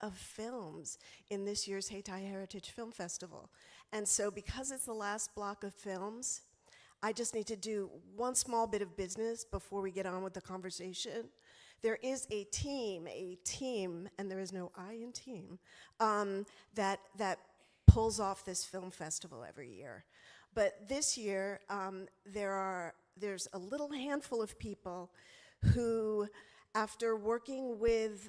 of films in this year's Hayti Heritage Film Festival. And so because it's the last block of films, I just need to do one small bit of business before we get on with the conversation. There is a team, and there is no I in team, that pulls off this film festival every year. But this year, there's a little handful of people who, after working with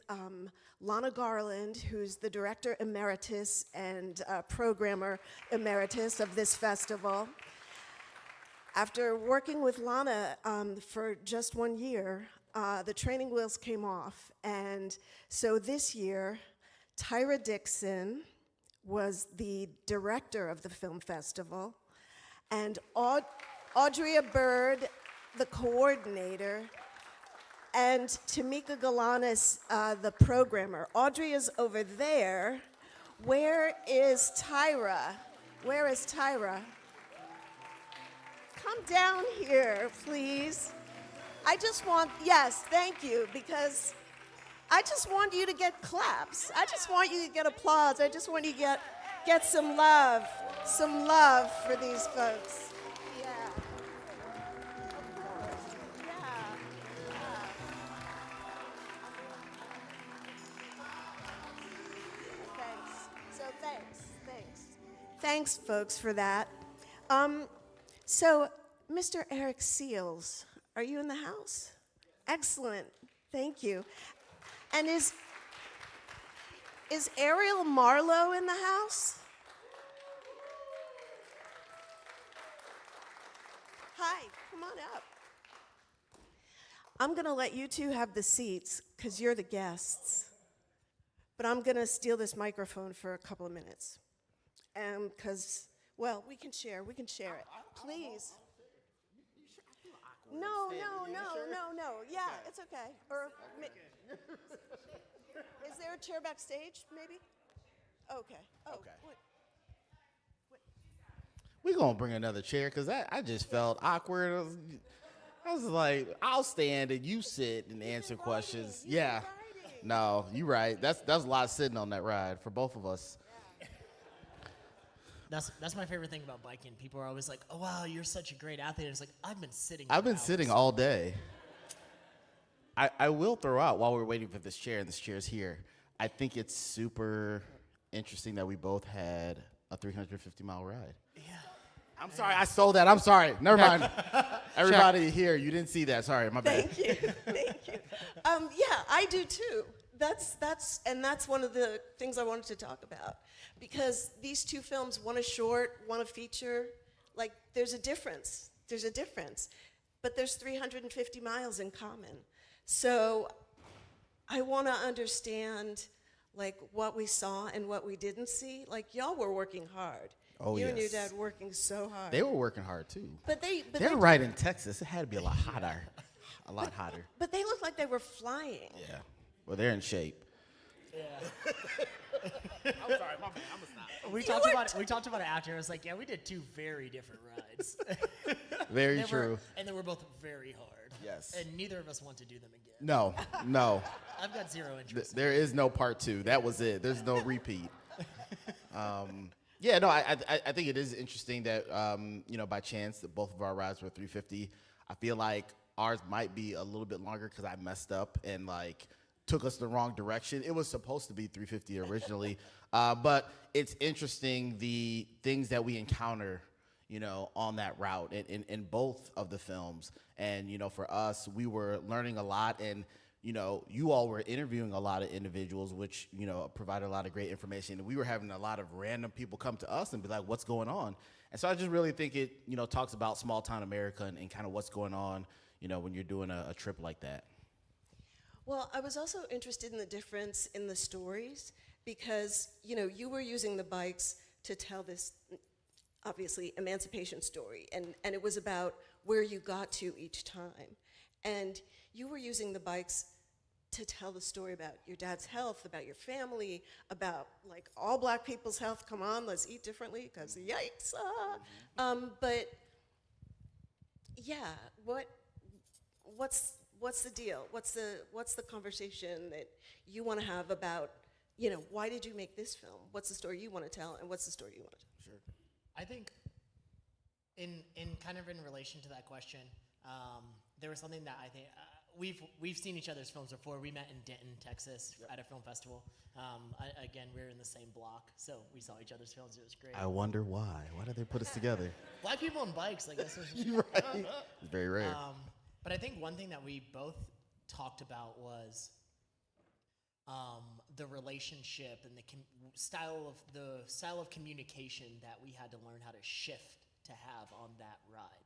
Lana Garland, who's the director emeritus and programmer emeritus of this festival, after working with Lana for just 1 year, the training wheels came off. And so this year, Tyra Dixon was the director of the film festival, and Audrea Bird, the coordinator, and Tamika Galanis, the programmer. Audrey is over there. Where is Tyra? Where is Tyra? Come down here, please. I just want, yes, thank you, because I just want you to get claps. I just want you to get applause. I just want you to get some love for these folks. Yeah. Of course. Yeah. Thanks. So thanks. Thanks, folks, for that. So, Mr. Eric Seals, are you in the house? Excellent. Thank you. And is Ariel Marlowe in the house? Hi, come on up. I'm going to let you two have the seats because you're the guests. But I'm going to steal this microphone for a couple of minutes. Because, well, we can share it. Please. No. Yeah, it's okay. Is there a chair backstage, maybe? Okay. Okay. What? We're going to bring another chair because I just felt awkward. I was like, I'll stand and you sit and answer questions. Yeah. No, you're right. That's a lot sitting on that ride for both of us. That's my favorite thing about biking. People are always like, "Oh wow, you're such a great athlete." It's like I've been sitting. I've been sitting all day. I will throw out while we're waiting for this chair, and this chair's here. I think it's super interesting that we both had a 350-mile ride. Yeah. I'm sorry, I stole that. I'm sorry. Never mind. Everybody here, you didn't see that. Sorry, my bad. Thank you. Yeah, I do too. That's one of the things I wanted to talk about, because these two films, one a short, one a feature, like there's a difference, but there's 350 miles in common. So I want to understand like what we saw and what we didn't see. Like y'all were working hard. Oh, you yes. and your dad working so hard. They were working hard too. But they were right in Texas. It had to be a lot hotter. But they looked like they were flying. Yeah. Well, they're in shape. Yeah. I'm sorry, my bad. I'm gonna stop. We talked about it after. I was like, yeah, we did two very different rides. Very true. And they were both very hard. Yes. And neither of us want to do them again. No. I've got zero interest. There is no part two. That was it. There's no repeat. Yeah, no, I think it is interesting that, by chance that both of our rides were 350. I feel like ours might be a little bit longer because I messed up and took us the wrong direction. It was supposed to be 350 originally, but it's interesting the things that we encounter, on that route in both of the films. And, for us, we were learning a lot, and, you all were interviewing a lot of individuals, which, provided a lot of great information. And we were having a lot of random people come to us and be like, what's going on? And so I just really think it, talks about small town America and kind of what's going on, when you're doing a trip like that. Well, I was also interested in the difference in the stories because, you were using the bikes to tell this, obviously, emancipation story, and it was about where you got to each time. And you were using the bikes to tell the story about your dad's health, about your family, about, all black people's health. Come on, let's eat differently, because yikes. But, yeah, what's the deal? What's the conversation that you want to have about why did you make this film? What's the story you want to tell, and what's the story you want to tell? Sure. I think in kind of in relation to that question, there was something that I think we've seen each other's films before. We met in Denton, Texas, at a film festival. Again, we were in the same block, so we saw each other's films. It was great. I wonder why. Why did they put us together? Black people on bikes, I guess. You're right. It's very rare. But I think one thing that we both talked about was the relationship and the style of communication that we had to learn how to shift to have on that ride.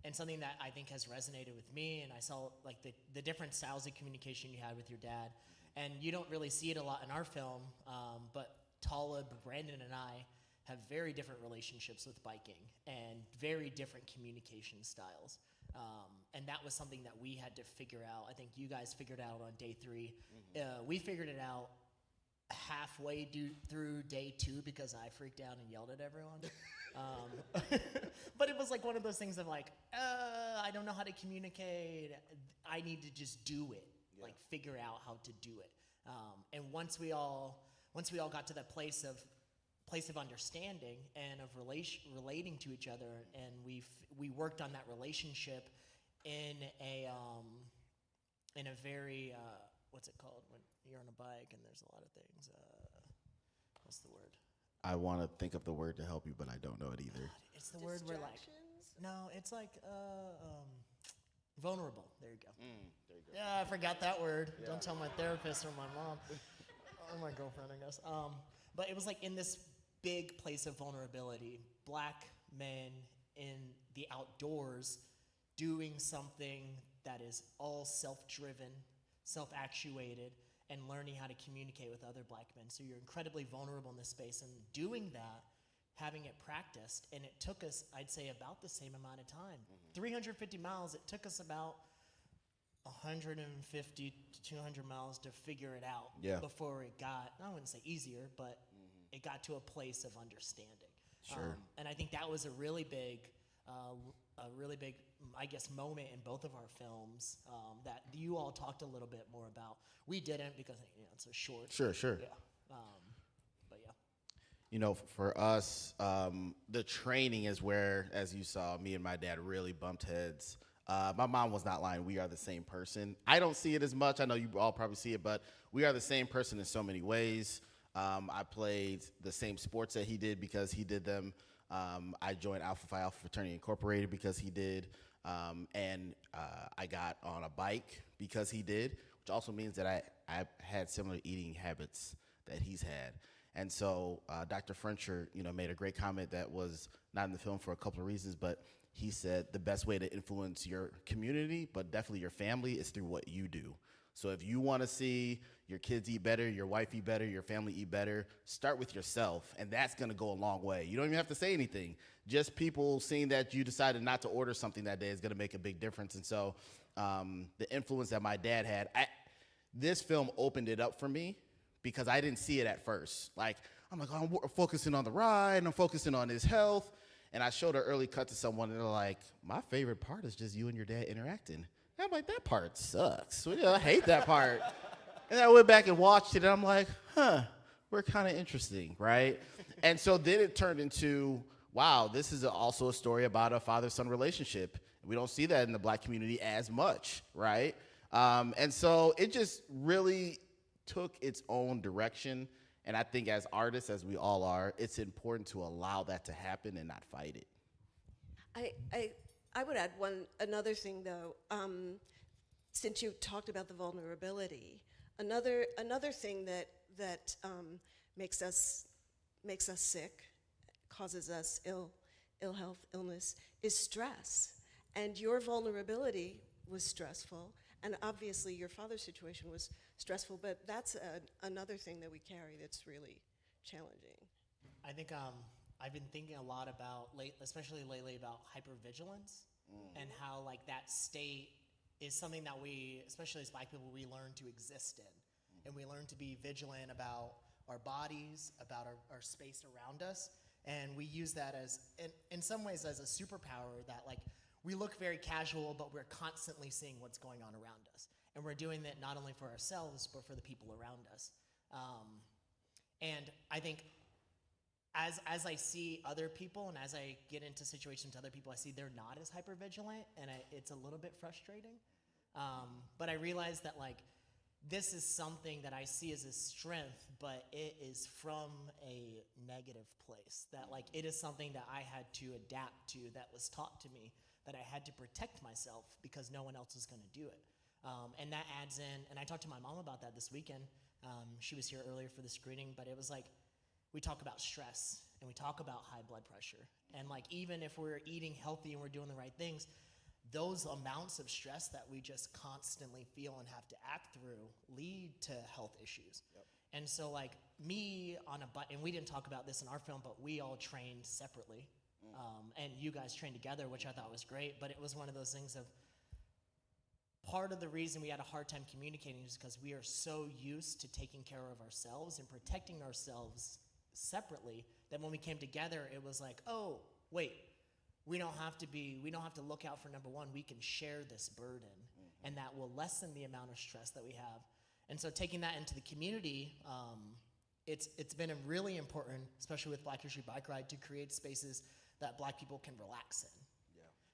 And something that I think has resonated with me, and I saw like the different styles of communication you had with your dad, and you don't really see it a lot in our film, but Talib, Brandon, and I have very different relationships with biking and very different communication styles. And that was something that we had to figure out. I think you guys figured out on day 3. We figured it out halfway through day 2 because I freaked out and yelled at everyone. But it was like one of those things of like, I don't know how to communicate. I need to just do it, like figure out how to do it. And once we all got to that place of understanding and of relating to each other, and we worked on that relationship in a very what's it called when you're on a bike and there's a lot of things. What's the word? I want to think of the word to help you, but I don't know it either. It's the word where like it's like vulnerable. There you go. There you go. Yeah, I forgot that word. Yeah. Don't tell my therapist or my mom or my girlfriend, I guess. But it was like in this big place of vulnerability, black men in the outdoors doing something that is all self-driven, self-actuated, and learning how to communicate with other black men. So you're incredibly vulnerable in this space, and doing that, having it practiced, and it took us, I'd say, about the same amount of time. 350 miles, it took us about 150 to 200 miles to figure it out before it got, I wouldn't say easier, but it got to a place of understanding. Sure. And I think that was a really big, I guess, moment in both of our films that you all talked a little bit more about. We didn't because it's so short. Sure. Yeah. But yeah. For us, the training is where, as you saw, me and my dad really bumped heads. My mom was not lying. We are the same person. I don't see it as much. I know you all probably see it, but we are the same person in so many ways. I played the same sports that he did because he did them. I joined Alpha Phi Alpha Fraternity Incorporated because he did. And I got on a bike because he did, which also means that I had similar eating habits that he's had. And so Dr. Frencher, made a great comment that was not in the film for a couple of reasons, but he said the best way to influence your community, but definitely your family, is through what you do. So if you want to see your kids eat better, your wife eat better, your family eat better, start with yourself, and that's going to go a long way. You don't even have to say anything. Just people seeing that you decided not to order something that day is going to make a big difference. And so the influence that my dad had, this film opened it up for me because I didn't see it at first. Like, I'm like, oh, I'm focusing on the ride, and I'm focusing on his health. And I showed an early cut to someone, and they're like, my favorite part is just you and your dad interacting. And I'm like, that part sucks. I hate that part. And then I went back and watched it, and I'm like, we're kind of interesting, right? And so then it turned into, wow, this is also a story about a father-son relationship. We don't see that in the black community as much, right? And so it just really took its own direction. And I think as artists, as we all are, it's important to allow that to happen and not fight it. I would add another thing, though, since you talked about the vulnerability. Another thing that makes us sick, causes us ill health, illness, is stress. And your vulnerability was stressful, and obviously your father's situation was stressful. But that's another thing that we carry that's really challenging. I think I've been thinking a lot about, especially lately, about hypervigilance and how like that state is something that we, especially as black people, we learn to exist in. And we learn to be vigilant about our bodies, about our space around us. And we use that as, in some ways, as a superpower that like, we look very casual, but we're constantly seeing what's going on around us. And we're doing that not only for ourselves, but for the people around us. And I think as I see other people and as I get into situations with other people, I see they're not as hypervigilant, and it's a little bit frustrating. But I realize that like this is something that I see as a strength, but it is from a negative place. That like it is something that I had to adapt to, that was taught to me, that I had to protect myself because no one else is going to do it. And that adds in, and I talked to my mom about that this weekend. She was here earlier for the screening, but it was like, we talk about stress and we talk about high blood pressure. And like, even if we're eating healthy and we're doing the right things, those amounts of stress that we just constantly feel and have to act through lead to health issues. Yep. And so like me on a bike, and we didn't talk about this in our film, but we all trained separately. And you guys trained together, which I thought was great, but it was one of those things of, part of the reason we had a hard time communicating is because we are so used to taking care of ourselves and protecting ourselves separately that when we came together, it was like, oh, wait, we don't have to look out for number one. We can share this burden, and that will lessen the amount of stress that we have. And so taking that into the community, it's been a really important, especially with Black History Bike Ride, to create spaces that Black people can relax in.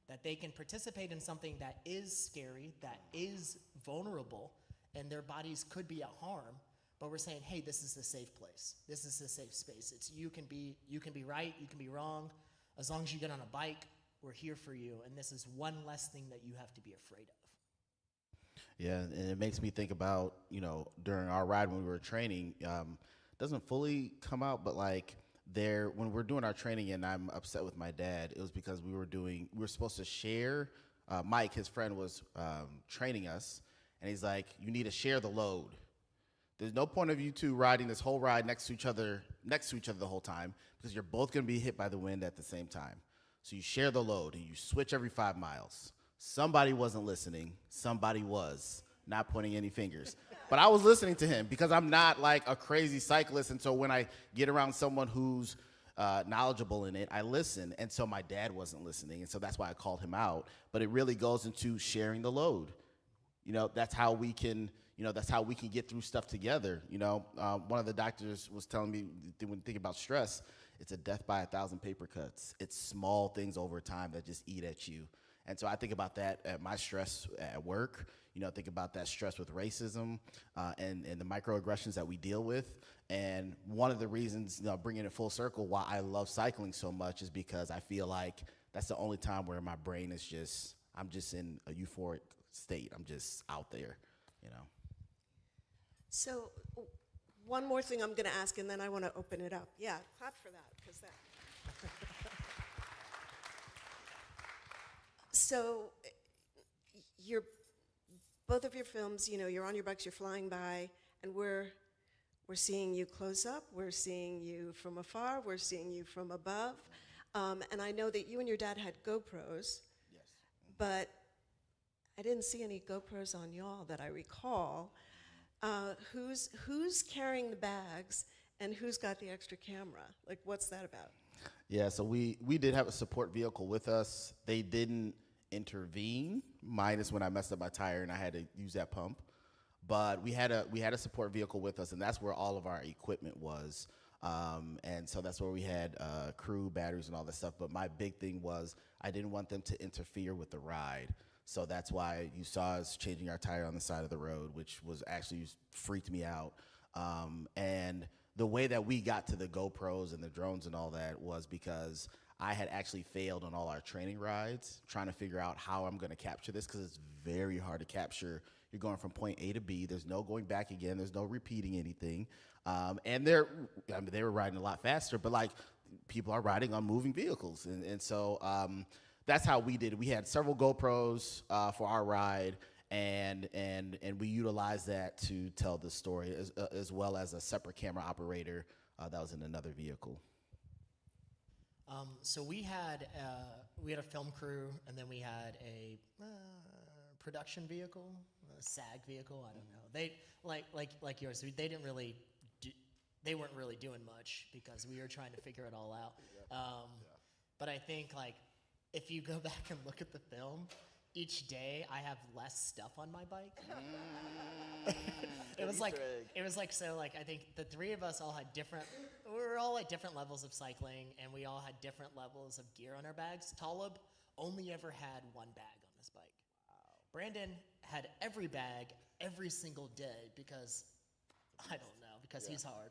That they can participate in something that is scary, that is vulnerable, and their bodies could be at harm, but we're saying, hey, this is a safe place. This is a safe space. It's you can be right, you can be wrong. As long as you get on a bike, we're here for you, and this is one less thing that you have to be afraid of. Yeah, and it makes me think about, during our ride when we were training, doesn't fully come out, but like, when we're doing our training and I'm upset with my dad, it was because we were supposed to share. Mike, his friend, was training us, and he's like, you need to share the load. There's no point of you two riding this whole ride next to each other the whole time, because you're both going to be hit by the wind at the same time. So you share the load and you switch every 5 miles. Somebody wasn't listening. Somebody was. Not pointing any fingers. But I was listening to him because I'm not like a crazy cyclist. And so when I get around someone who's knowledgeable in it, I listen. And so my dad wasn't listening. And so that's why I called him out. But it really goes into sharing the load. That's how we can get through stuff together. One of the doctors was telling me, when you think about stress, it's a death by 1,000 paper cuts. It's small things over time that just eat at you. And so I think about that at my stress at work. Think about that stress with racism and the microaggressions that we deal with. And one of the reasons, bringing it full circle, why I love cycling so much is because I feel like that's the only time where my brain is I'm just in a euphoric state. I'm just out there, So one more thing I'm going to ask, and then I want to open it up. Yeah, clap for that, because that. So both of your films, you're on your bikes, you're flying by, and we're seeing you close up, we're seeing you from afar, we're seeing you from above. And I know that you and your dad had GoPros. Yes. But I didn't see any GoPros on y'all that I recall. Who's carrying the bags, and who's got the extra camera? Like, what's that about? Yeah, so we did have a support vehicle with us. They didn't intervene, minus when I messed up my tire and I had to use that pump. But we had a support vehicle with us, and that's where all of our equipment was. And so that's where we had crew, batteries, and all that stuff. But my big thing was I didn't want them to interfere with the ride. So that's why you saw us changing our tire on the side of the road, which was actually freaked me out. And the way that we got to the GoPros and the drones and all that was because I had actually failed on all our training rides, trying to figure out how I'm going to capture this, because it's very hard to capture. You're going from point A to B. There's no going back again. There's no repeating anything. And they were riding a lot faster, but like people are riding on moving vehicles. And so that's how we did it. We had several GoPros for our ride, and we utilized that to tell the story, as well as a separate camera operator that was in another vehicle. So we had a film crew, and then we had a production vehicle, a SAG vehicle. I don't know. They like yours. They weren't really doing much because we were trying to figure it all out. But I think like if you go back and look at the film, each day I have less stuff on my bike. It was like I think the three of us all had we were all at different levels of cycling, and we all had different levels of gear on our bags. Talib only ever had one bag on his bike. Brandon had every bag every single day because he's hard.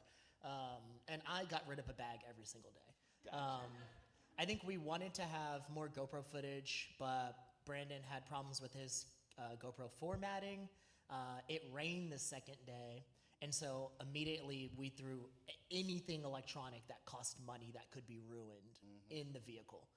And I got rid of a bag every single day. Gotcha. I think we wanted to have more GoPro footage, but Brandon had problems with his GoPro formatting. It rained the second day, and so immediately we threw anything electronic that cost money that could be ruined in the vehicle.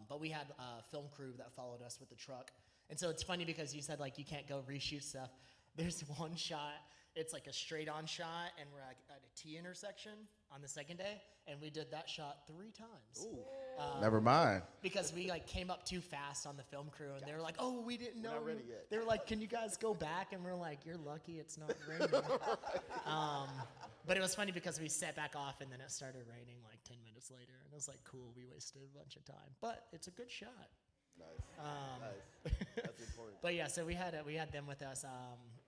But we had a film crew that followed us with the truck. And so it's funny because you said, like, you can't go reshoot stuff. There's one shot, it's like a straight-on shot, and we're at a T intersection on the second day, and we did that shot 3 times. Ooh. Never mind. Because we, like, came up too fast on the film crew, and they were like, oh, we didn't know. We're not ready yet. They were like, can you guys go back? And we're like, you're lucky it's not raining. But it was funny because we set back off, and then it started raining like 10 minutes later, and it was like, cool, we wasted a bunch of time. But it's a good shot. Nice. Nice. That's important. But yeah, so we had them with us,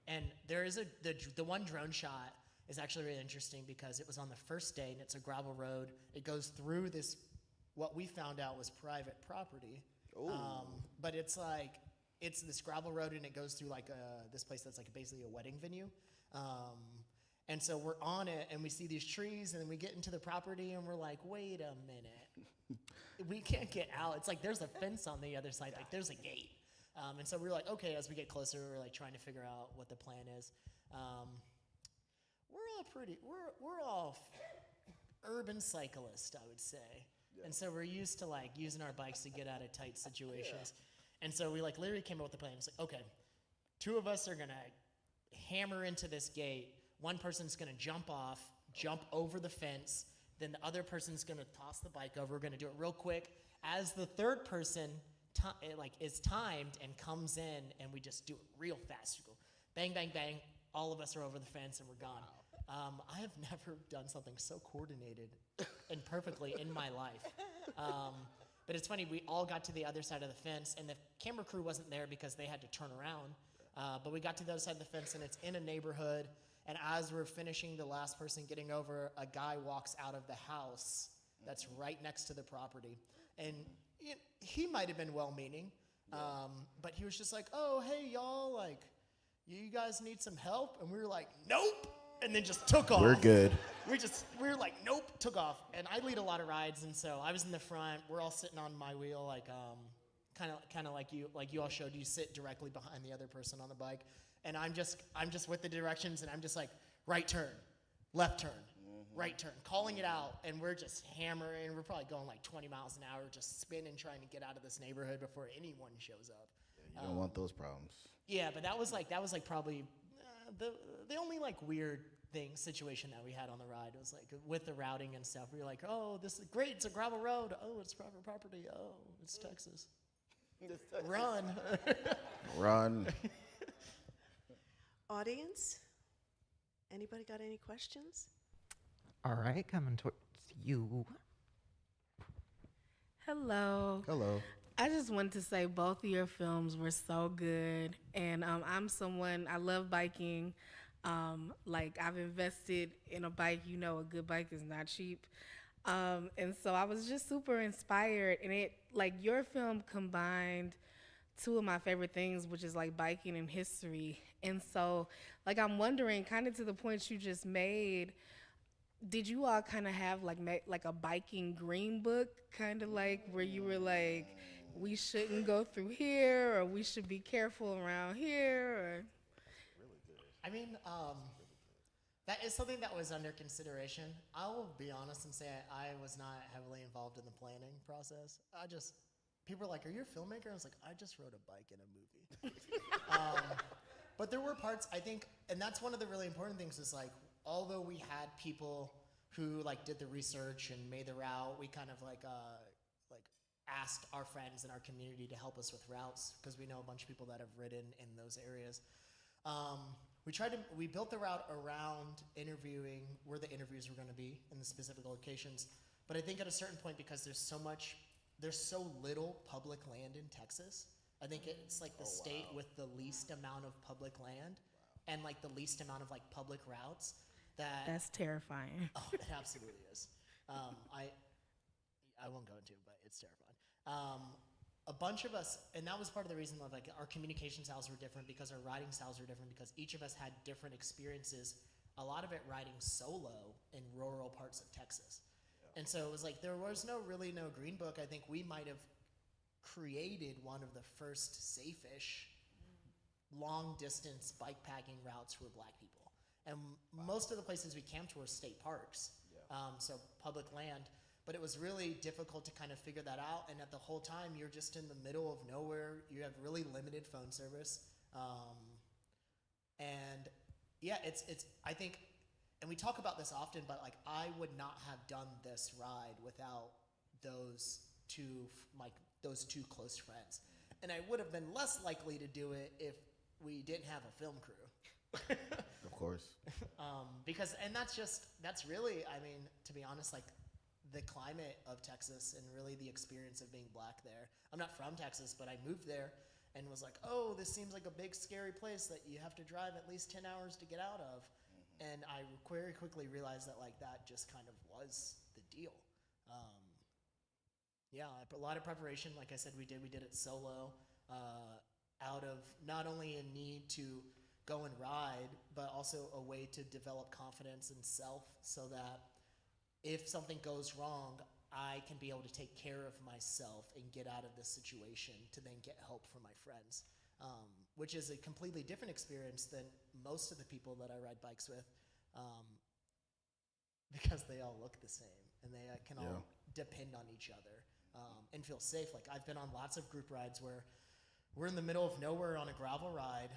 and there is the one drone shot is actually really interesting because it was on the first day, and it's a gravel road. It goes through this, what we found out was private property. But it's this gravel road, and it goes through like this place that's like basically a wedding venue. And so we're on it, and we see these trees, and then we get into the property, and we're like, wait a minute. We can't get out. It's like there's a fence on the other side. Like there's a gate. And so we're like, okay, as we get closer, we're like trying to figure out what the plan is. We're all urban cyclists, I would say. Yeah. And so we're used to like using our bikes to get out of tight situations. Yeah. And so we like literally came up with the plan. It's like, okay, 2 of us are going to hammer into this gate. One person's going to jump off, jump over the fence. Then the other person's going to toss the bike over. We're going to do it real quick. As the third person is timed and comes in, and we just do it real fast. We go bang, bang, bang. All of us are over the fence, and we're gone. Wow. I have never done something so coordinated and perfectly in my life. But it's funny. We all got to the other side of the fence, and the camera crew wasn't there because they had to turn around. But we got to the other side of the fence, and it's in a neighborhood. And as we're finishing the last person getting over, a guy walks out of the house that's right next to the property. And he might have been well-meaning, but he was just like, oh, hey, y'all, like, you guys need some help? And we were like, nope, and then just took off. We're good. We were like, nope, took off. And I lead a lot of rides, and so I was in the front. We're all sitting on my wheel, like, kind of like you all showed. You sit directly behind the other person on the bike. And I'm just with the directions, and I'm just like, right turn, left turn, right turn, calling it out, and we're just hammering. We're probably going like 20 miles an hour, just spinning, trying to get out of this neighborhood before anyone shows up. Yeah, you don't want those problems. Yeah, but that was like probably the only like weird situation that we had on the ride. It was like with the routing and stuff. We were like, oh, this is great. It's a gravel road. Oh, it's private property. Oh, it's Texas. Run. Run. Audience, anybody got any questions? All right, coming towards you. Hello. Hello. I just wanted to say both of your films were so good. And I'm someone, I love biking. Like, I've invested in a bike. You know, a good bike is not cheap. And so I was just super inspired. And it, like, your film combined 2 of my favorite things, which is like biking and history. And so, like, I'm wondering, kind of to the point you just made, did you all kind of have like a biking green book, kind of like where you were like, we shouldn't go through here, or we should be careful around here, or? Really good. I mean, that is something that was under consideration. I will be honest and say I was not heavily involved in the planning process. People are like, are you a filmmaker? I was like, I just rode a bike in a movie. But there were parts, I think, and that's one of the really important things is like, although we had people who like did the research and made the route, we kind of like asked our friends in our community to help us with routes because we know a bunch of people that have ridden in those areas. We built the route around interviewing where the interviews were going to be in the specific locations. But I think at a certain point, because there's so little public land in Texas, I think it's like the state with the least amount of public land and like the least amount of like public routes that That's terrifying. oh, it absolutely is. I won't go into it, but it's terrifying. A bunch of us, and that was part of the reason that like our communication styles were different because our writing styles were different because each of us had different experiences. A lot of it writing solo in rural parts of Texas, and so it was like there was no green book. I think we might have created one of the first safe-ish long distance bike packing routes for Black people, and most of the places we camped were state parks, so public land. But it was really difficult to kind of figure that out. And at the whole time, you're just in the middle of nowhere. You have really limited phone service. And yeah, it's I think, and we talk about this often, but like I would not have done this ride without those two close friends. And I would have been less likely to do it if we didn't have a film crew. Of course. Because, and that's really, I mean, to be honest, like, the climate of Texas and really the experience of being Black there. I'm not from Texas, but I moved there and was like, oh, this seems like a big, scary place that you have to drive at least 10 hours to get out of. And I very quickly realized that like that just kind of was the deal. Yeah, a lot of preparation. Like I said, we did it solo, out of not only a need to go and ride, but also a way to develop confidence in self so that if something goes wrong, I can be able to take care of myself and get out of this situation to then get help from my friends, which is a completely different experience than most of the people that I ride bikes with, because they all look the same and they can all depend on each other and feel safe. Like I've been on lots of group rides where we're in the middle of nowhere on a gravel ride,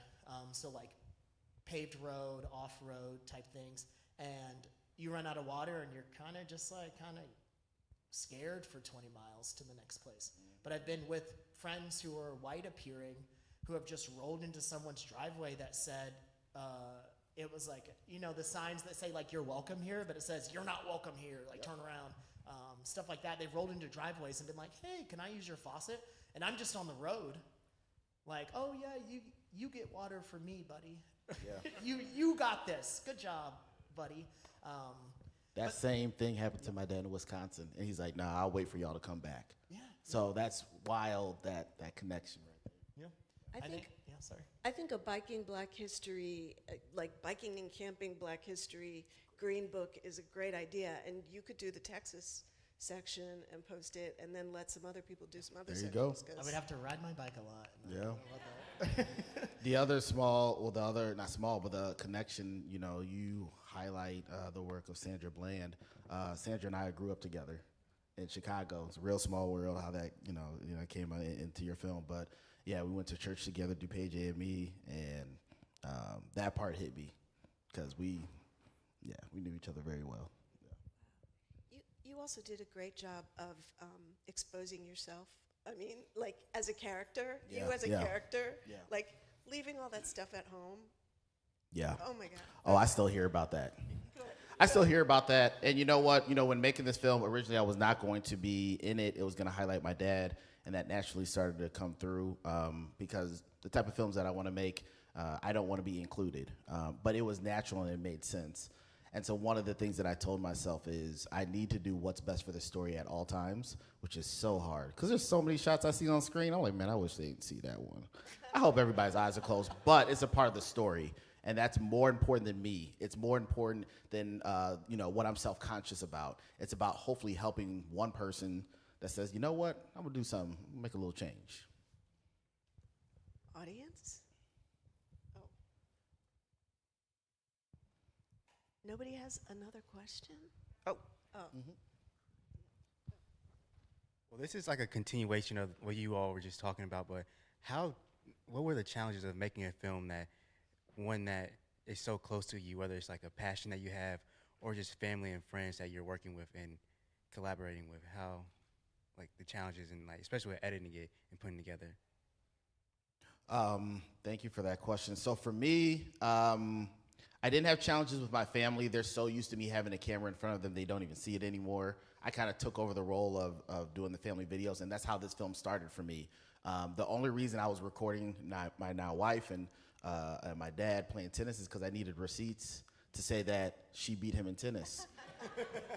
so like paved road, off-road type things, and you run out of water and you're kind of just like scared for 20 miles to the next place. But I've been with friends who are white appearing who have just rolled into someone's driveway that said, it was like, you know, the signs that say like, you're welcome here, but it says, you're not welcome here, like turn around, stuff like that. They've rolled into driveways and been like, hey, can I use your faucet? And I'm just on the road like, oh yeah, you get water for me, buddy. Yeah. you got this. Good job, buddy. That same thing happened to my dad in Wisconsin, and he's like, "Nah, I'll wait for y'all to come back." Yeah. So that's wild, that connection right there. Yeah. I think yeah, sorry. I think a biking Black history, like biking and camping Black history green book is a great idea, and you could do the Texas section and post it, and then let some other people do some other There you sections. go. I would have to ride my bike a lot. Yeah. I love that. The connection, you know, you highlight the work of Sandra Bland. Sandra and I grew up together in Chicago. It's a real small world how that, you know, came into your film. But yeah, we went to church together, DuPage AME, and that part hit me because we knew each other very well. You also did a great job of exposing yourself. I mean, like as a character, you as a character, like leaving all that stuff at home. Yeah. Oh my God. Oh, I still hear about that. I still hear about that. And you know what? You know, when making this film, originally I was not going to be in it. It was going to highlight my dad, and that naturally started to come through because the type of films that I want to make, I don't want to be included. But it was natural and it made sense. And so one of the things that I told myself is I need to do what's best for the story at all times, which is so hard. Because there's so many shots I see on screen. I'm like, man, I wish they didn't see that one. I hope everybody's eyes are closed. But it's a part of the story. And that's more important than me. It's more important than what I'm self-conscious about. It's about hopefully helping one person that says, you know what, I'm going to do something, make a little change. Audience? Oh. Nobody has another question? Oh. Well, this is like a continuation of what you all were just talking about, but what were the challenges of making a film that is so close to you, whether it's like a passion that you have or just family and friends that you're working with and collaborating with? How, like the challenges and like, especially with editing it and putting it together? Thank you for that question. So for me, I didn't have challenges with my family. They're so used to me having a camera in front of them, they don't even see it anymore. I kind of took over the role of doing the family videos, and that's how this film started for me. The only reason I was recording my now wife and my dad playing tennis is because I needed receipts to say that she beat him in tennis.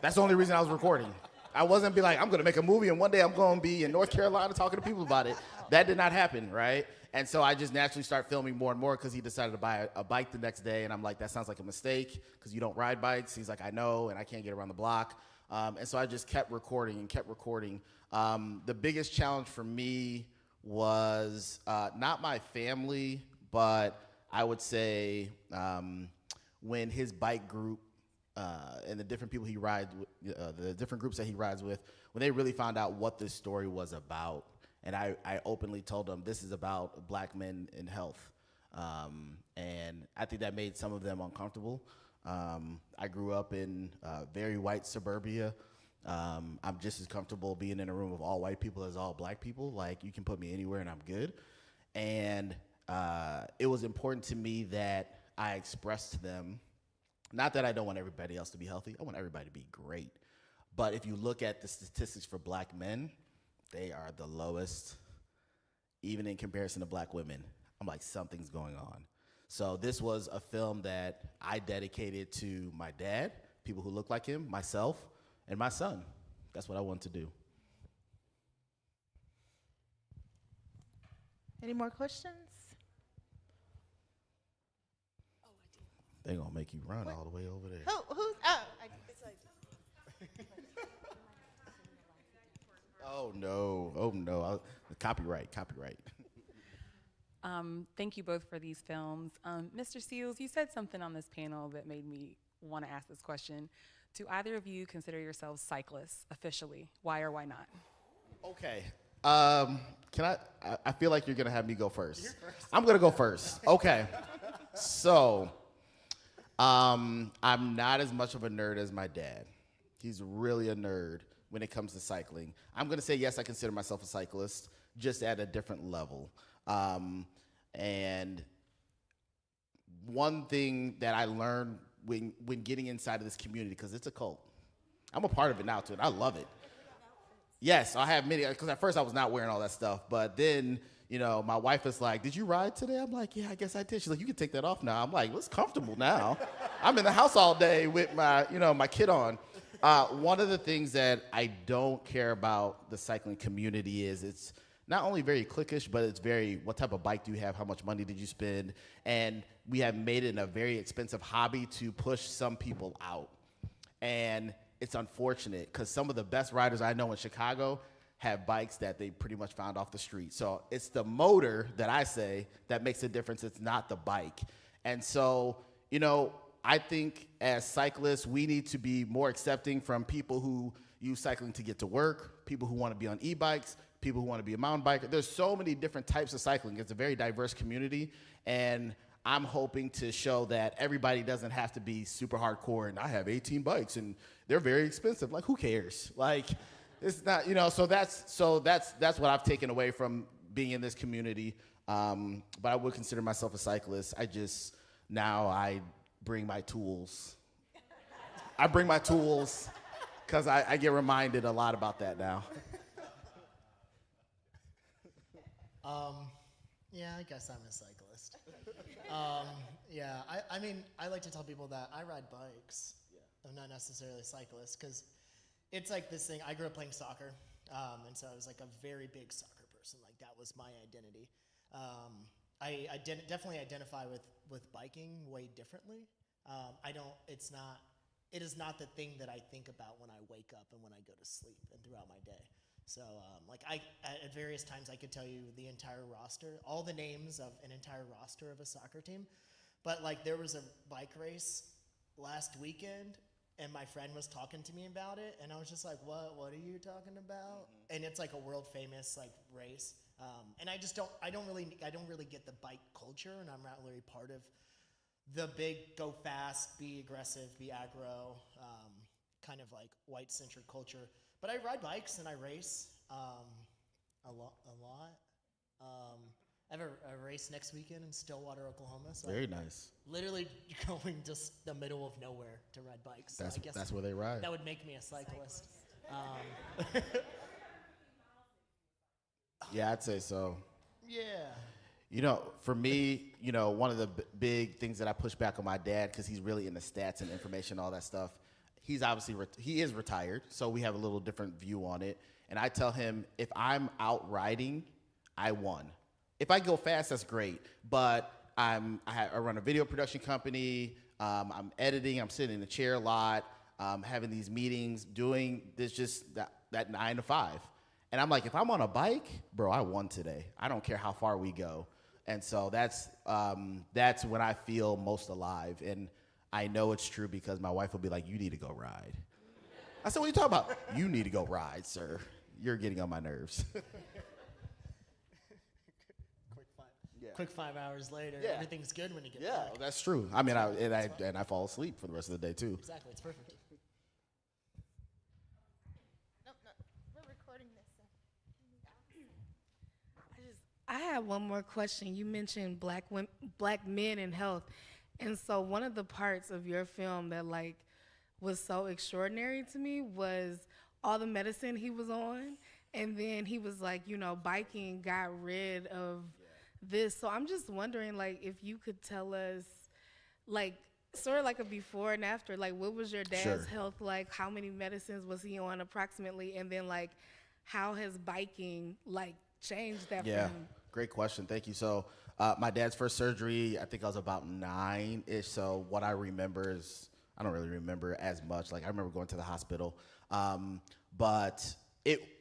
That's the only reason I was recording. I wasn't be like, I'm gonna make a movie and one day I'm gonna be in North Carolina talking to people about it. That did not happen, right? And so I just naturally start filming more and more because he decided to buy a bike the next day, and I'm like, that sounds like a mistake because you don't ride bikes. He's like, I know, and I can't get around the block. And so I just kept recording and kept recording. The biggest challenge for me was not my family, but I would say when his bike group and the different people he rides with, the different groups that he rides with, when they really found out what this story was about. And I openly told them this is about black men in health. And I think that made some of them uncomfortable. I grew up in very white suburbia. I'm just as comfortable being in a room of all white people as all black people. Like, you can put me anywhere and I'm good. And it was important to me that I expressed to them, not that I don't want everybody else to be healthy. I want everybody to be great. But if you look at the statistics for black men, they are the lowest, even in comparison to black women. I'm like, something's going on. So this was a film that I dedicated to my dad, people who look like him, myself, and my son. That's what I wanted to do. Any more questions? They're going to make you run all the way over there. Who's? Oh, it's like. Oh, no. Oh, no. Copyright. Thank you both for these films. Mr. Seals, you said something on this panel that made me want to ask this question. Do either of you consider yourselves cyclists officially? Why or why not? Okay. Can I feel like you're going to have me go first. You're first. I'm going to go first. Okay. So, I'm not as much of a nerd as my dad. He's really a nerd when it comes to cycling. I'm going to say, yes, I consider myself a cyclist, just at a different level. And one thing that I learned when getting inside of this community, because it's a cult. I'm a part of it now, too, and I love it. Yes, I have many, because at first I was not wearing all that stuff, but then, my wife is like, did you ride today? I'm like, yeah, I guess I did. She's like, you can take that off now. I'm like, well, it's comfortable now. I'm in the house all day with my, my kid on. One of the things that I don't care about the cycling community is it's not only very cliquish, but it's very, what type of bike do you have? How much money did you spend? And we have made it a very expensive hobby to push some people out. And it's unfortunate because some of the best riders I know in Chicago have bikes that they pretty much found off the street. So it's the motor that I say that makes a difference. It's not the bike. And so, I think as cyclists, we need to be more accepting from people who use cycling to get to work, people who want to be on e-bikes, people who want to be a mountain biker. There's so many different types of cycling. It's a very diverse community, and I'm hoping to show that everybody doesn't have to be super hardcore, and I have 18 bikes, and they're very expensive. Like, who cares? Like, it's not, so that's what I've taken away from being in this community. But I would consider myself a cyclist. Now I bring my tools. I bring my tools because I get reminded a lot about that now. Yeah, I guess I'm a cyclist. I like to tell people that I ride bikes. Yeah. I'm not necessarily a cyclist because it's like this thing. I grew up playing soccer, and so I was like a very big soccer person. Like, that was my identity. I definitely identify with biking way differently. It is not the thing that I think about when I wake up and when I go to sleep and throughout my day. So, at various times I could tell you the entire roster, all the names of an entire roster of a soccer team. But, there was a bike race last weekend, and my friend was talking to me about it, and I was just like, what are you talking about? Mm-hmm. And it's like a world famous, race. And I don't really get the bike culture, and I'm not really part of the big go fast, be aggressive, be aggro, kind of like white centric culture. But I ride bikes and I race a lot. I have a race next weekend in Stillwater, Oklahoma. So Very nice. Literally going just the middle of nowhere to ride bikes. So I guess that's where they ride. That would make me a cyclist. Yeah, I'd say so. Yeah. You know, for me, you know, one of the big things that I push back on my dad, because he's really into stats and information, all that stuff. He's obviously he is retired, so we have a little different view on it. And I tell him, if I'm out riding, I won. If I go fast, that's great. But I run a video production company. I'm editing. I'm sitting in the chair a lot, having these meetings, doing this just that 9 to 5. And I'm like, if I'm on a bike, bro, I won today. I don't care how far we go. And so that's when I feel most alive. And I know it's true because my wife will be like, you need to go ride. I said, what are you talking about? You need to go ride, sir. You're getting on my nerves. Quick 5 hours later, Yeah. everything's good when you get Yeah, back. that's true. I mean, I fall asleep for the rest of the day, too. Exactly, it's perfect. Nope, we're recording this. I have one more question. You mentioned black men in health, and so one of the parts of your film that like was so extraordinary to me was all the medicine he was on, and then he was like, you know, biking got rid of this. So I'm just wondering, like, if you could tell us, like, sort of like a before and after, like, what was your dad's Sure. health like? How many medicines was he on approximately? And then, like, how has biking, like, changed that for Yeah, him? great question. Thank you. So my dad's first surgery, I think I was about 9-ish. So what I remember is, I don't really remember as much. Like I remember going to the hospital. But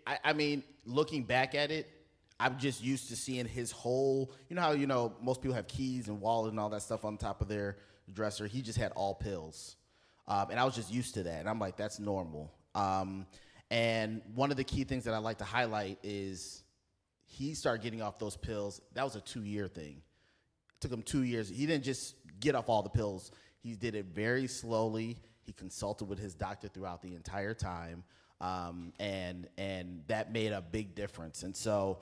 I mean, looking back at it, I'm just used to seeing his whole, you know how, you know, most people have keys and wallet and all that stuff on top of their dresser. He just had all pills. And I was just used to that. And I'm like, that's normal. And one of the key things that I like to highlight is he started getting off those pills. That was a 2-year thing. It took him 2 years. He didn't just get off all the pills. He did it very slowly. He consulted with his doctor throughout the entire time. And that made a big difference. And so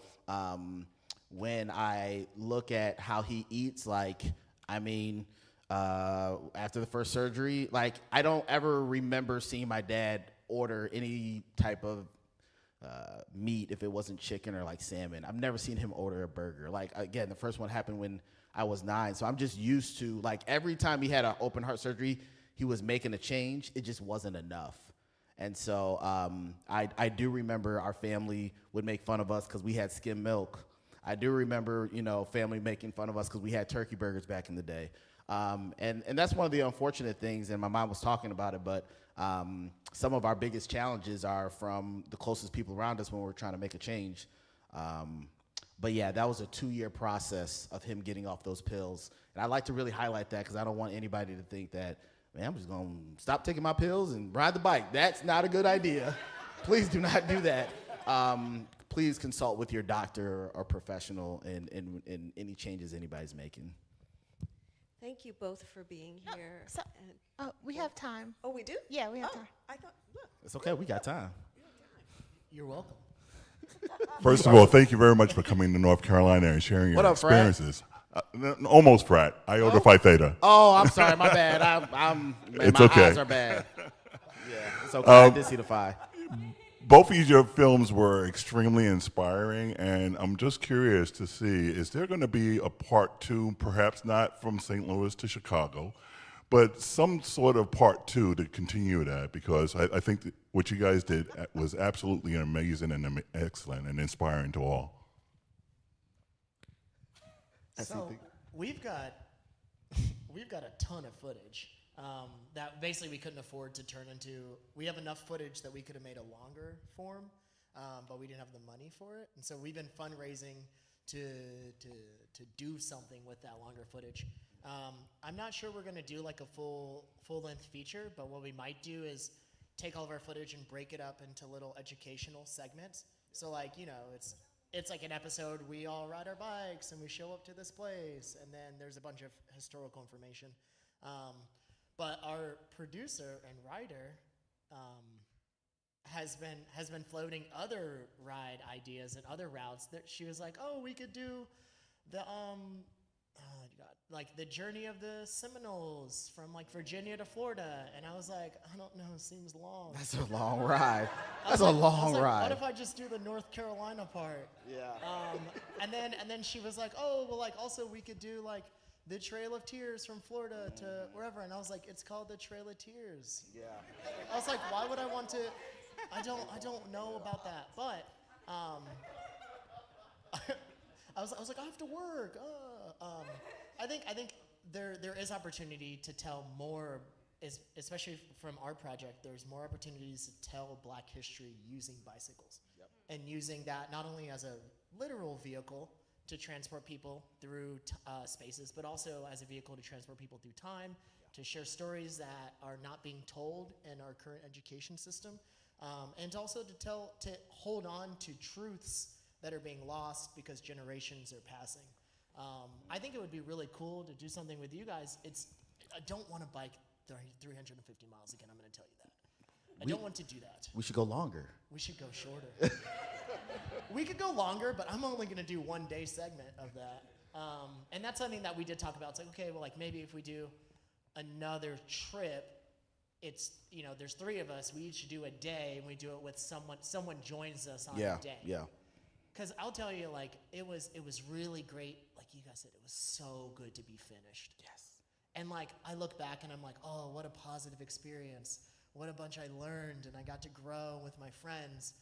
when I look at how he eats, like, I mean, after the first surgery, like, I don't ever remember seeing my dad order any type of meat if it wasn't chicken or like salmon. I've never seen him order a burger. Like, again, the first one happened when I was 9. So I'm just used to, like, every time he had an open heart surgery, he was making a change. It just wasn't enough. And so I do remember our family would make fun of us because we had skim milk. I do remember, you know, family making fun of us because we had turkey burgers back in the day. And that's one of the unfortunate things, and my mom was talking about it, but some of our biggest challenges are from the closest people around us when we're trying to make a change. But yeah, that was a 2-year process of him getting off those pills. And I like to really highlight that because I don't want anybody to think that, man, I'm just going to stop taking my pills and ride the bike. That's not a good idea. Please do not do that. Please consult with your doctor or professional in any changes anybody's making. Thank you both for being here. So, we have time. Oh, we do? Yeah, we have Oh, time. I thought, look. It's okay. We got time. You're welcome. First of all, thank you very much for coming to North Carolina and sharing your What up, Frat? experiences. Almost frat. Iota Phi Theta. Oh, I'm sorry. My bad. Man, It's my okay. eyes are bad. Yeah, it's okay. I did see the Phi. Both of your films were extremely inspiring, and I'm just curious to see, is there going to be a part 2, perhaps not from St. Louis to Chicago, but some sort of part 2 to continue that? Because I think that what you guys did was absolutely amazing and excellent and inspiring to all. So we've got a ton of footage that basically we couldn't afford to turn into. We have enough footage that we could have made a longer form, but we didn't have the money for it. And so we've been fundraising to do something with that longer footage. I'm not sure we're going to do like a full-length feature, but what we might do is take all of our footage and break it up into little educational segments. So like, you know, it's like an episode, we all ride our bikes and we show up to this place, and then there's a bunch of historical information. But our producer and writer has been floating other ride ideas and other routes that she was like, oh, we could do the like the journey of the Seminoles from like Virginia to Florida, and I was like, I don't know, it seems long. That's a long ride. I That's was a like- I was long like, ride. What if I just do the North Carolina part? Yeah. And then she was like, oh, well, like also we could do like the Trail of Tears from Florida to wherever, and I was like, it's called the Trail of Tears. Yeah. I was like, why would I want to? I don't know about that, but I was like, I have to work. I think there is opportunity to tell more, especially from our project. There's more opportunities to tell Black history using bicycles, and using that not only as a literal vehicle to transport people through spaces, but also as a vehicle to transport people through time, to share stories that are not being told in our current education system, and also to hold on to truths that are being lost because generations are passing. I think it would be really cool to do something with you guys. I don't want to bike 350 miles again, I'm going to tell you that. I don't want to do that. We should go longer. We should go shorter. We could go longer, but I'm only going to do 1 day segment of that. And that's something that we did talk about. It's like, okay, well, like maybe if we do another trip, it's, you know, there's 3 of us, we each do a day, and we do it with someone joins us on Yeah. a day. Yeah. Because I'll tell you, like, it was really great. Like you guys said, it was so good to be finished. Yes. And like, I look back and I'm like, oh, what a positive experience. What a bunch I learned, and I got to grow with my friends.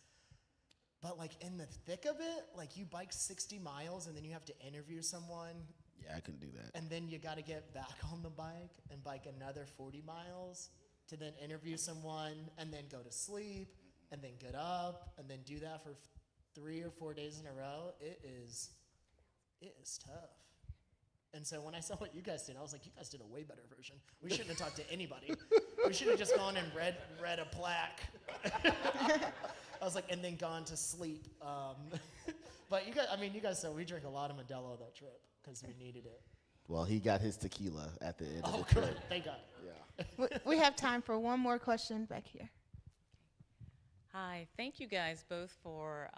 But like in the thick of it, like you bike 60 miles and then you have to interview someone, Yeah, I couldn't do that. and then you got to get back on the bike and bike another 40 miles to then interview someone, and then go to sleep, and then get up, and then do that for 3 or 4 days in a row. It is tough. And so when I saw what you guys did, I was like, you guys did a way better version. We shouldn't have talked to anybody. We should have just gone and read a plaque. I was like, and then gone to sleep. But you guys said we drank a lot of Modelo that trip because we needed it. Well, he got his tequila at the end of Oh, the trip. good. Thank God. Yeah. We have time for one more question back here. Hi, thank you guys both for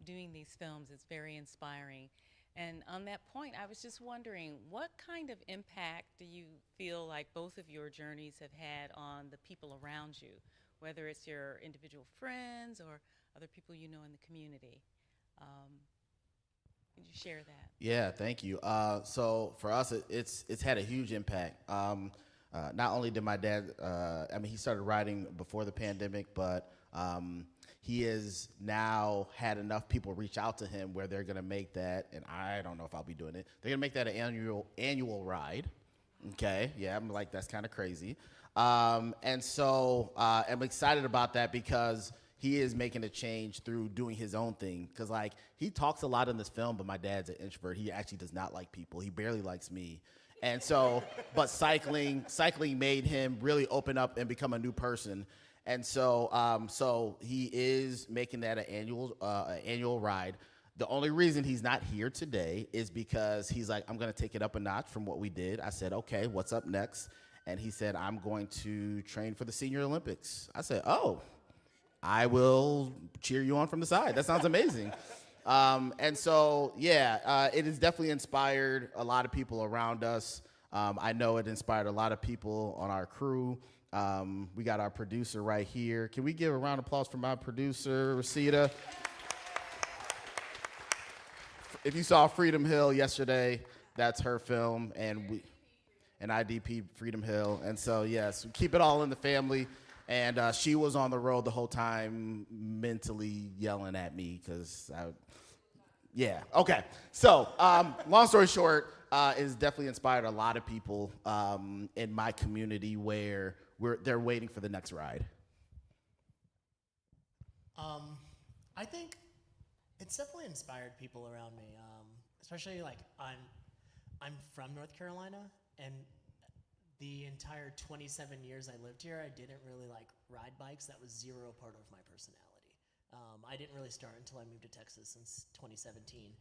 doing these films. It's very inspiring. And on that point, I was just wondering, what kind of impact do you feel like both of your journeys have had on the people around you, whether it's your individual friends or other people you know in the community? Could you share that? Yeah, thank you. So for us, it's had a huge impact. Not only did my dad, he started riding before the pandemic, but he has now had enough people reach out to him where they're gonna make that, and I don't know if I'll be doing it. They're gonna make that an annual ride. Okay, yeah, I'm like, that's kind of crazy. And so I'm excited about that because he is making a change through doing his own thing. Because like he talks a lot in this film, but my dad's an introvert. He actually does not like people. He barely likes me. And so, but cycling made him really open up and become a new person. And so, so he is making that an annual ride. The only reason he's not here today is because he's like, I'm going to take it up a notch from what we did. I said, okay, what's up next? And he said, I'm going to train for the Senior Olympics. I said, oh, I will cheer you on from the side. That sounds amazing. And so, yeah, it has definitely inspired a lot of people around us. I know it inspired a lot of people on our crew. We got our producer right here. Can we give a round of applause for my producer, Rosita? If you saw Freedom Hill yesterday, that's her film, and IDP Freedom Hill. And so, yes, we keep it all in the family. And she was on the road the whole time, mentally yelling at me because yeah. Okay. So, long story short, it's definitely inspired a lot of people in my community where they're waiting for the next ride. I think it's definitely inspired people around me, especially like I'm from North Carolina, and the entire 27 years I lived here, I didn't really like ride bikes. That was zero part of my personality. I didn't really start until I moved to Texas since 2017.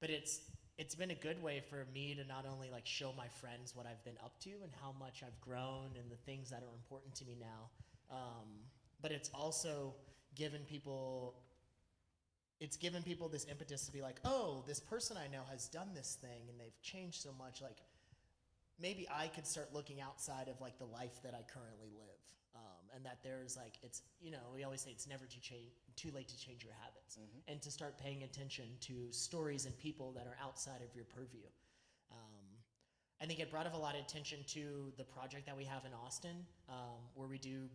But it's been a good way for me to not only like show my friends what I've been up to and how much I've grown and the things that are important to me now, but it's also given people it's given people this impetus to be like, oh, this person I know has done this thing and they've changed so much. Like, maybe I could start looking outside of like the life that I currently live, and that there's like, it's, you know, we always say it's never too late to change your habits, and to start paying attention to stories and people that are outside of your purview. I think it brought a lot of attention to the project that we have in Austin, where we do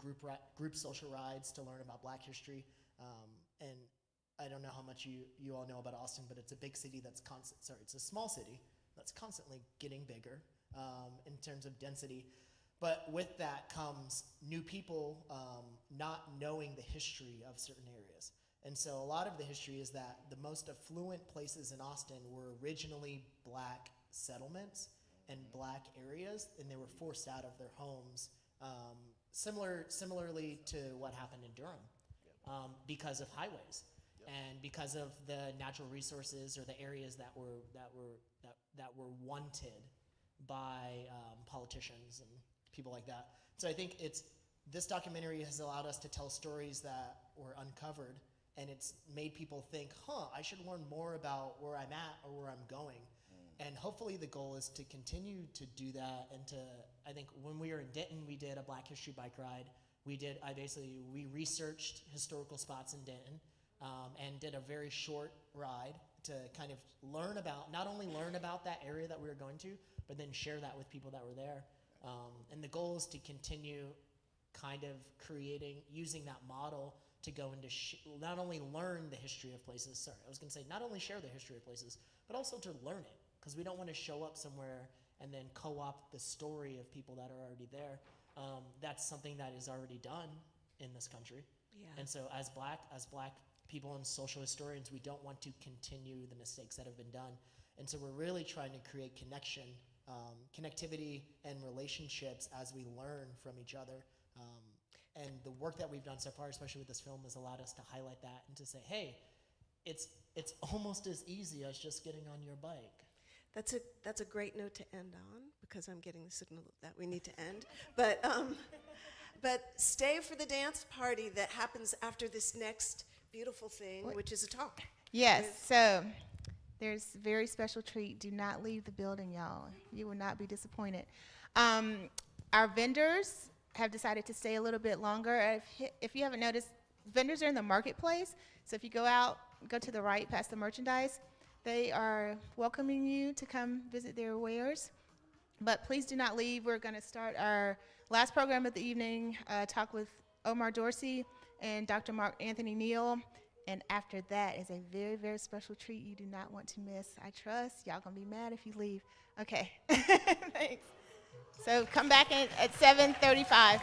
group social rides to learn about Black history. And I don't know how much you all know about Austin, but it's a big city that's it's a small city that's constantly getting bigger in terms of density. But with that comes new people not knowing the history of certain areas. And so a lot of the history is that the most affluent places in Austin were originally Black settlements and Black areas, and they were forced out of their homes, similarly to what happened in Durham, because of highways and because of the natural resources or the areas that were wanted by politicians and people like that. So I think this documentary has allowed us to tell stories that were uncovered, and it's made people think, I should learn more about where I'm at or where I'm going. And hopefully the goal is to continue to do that, and I think when we were in Denton, we did a Black History bike ride. We researched historical spots in Denton, and did a very short ride to kind of not only learn about that area that we were going to, but then share that with people that were there. And the goal is to continue kind of using that model to go into not only learn the history of places, not only share the history of places, but also to learn it. Because we don't want to show up somewhere and then co-opt the story of people that are already there. That's something that is already done in this country. Yeah. And so as black people and social historians, we don't want to continue the mistakes that have been done. And so we're really trying to create connectivity and relationships as we learn from each other. And the work that we've done so far, especially with this film, has allowed us to highlight that and to say, hey, it's almost as easy as just getting on your bike. That's a great note to end on, because I'm getting the signal that we need to end. But stay for the dance party that happens after this next beautiful thing, which is a talk. Yes, so there's a very special treat. Do not leave the building, y'all. You will not be disappointed. Our vendors have decided to stay a little bit longer. If you haven't noticed, vendors are in the marketplace. So if you go to the right past the merchandise, they are welcoming you to come visit their wares. But please do not leave. We're going to start our last program of the evening, talk with Omar Dorsey and Dr. Mark Anthony Neal. And after that is a very, very special treat you do not want to miss. I trust. Y'all going to be mad if you leave. Okay. Thanks. So come back at 7:35.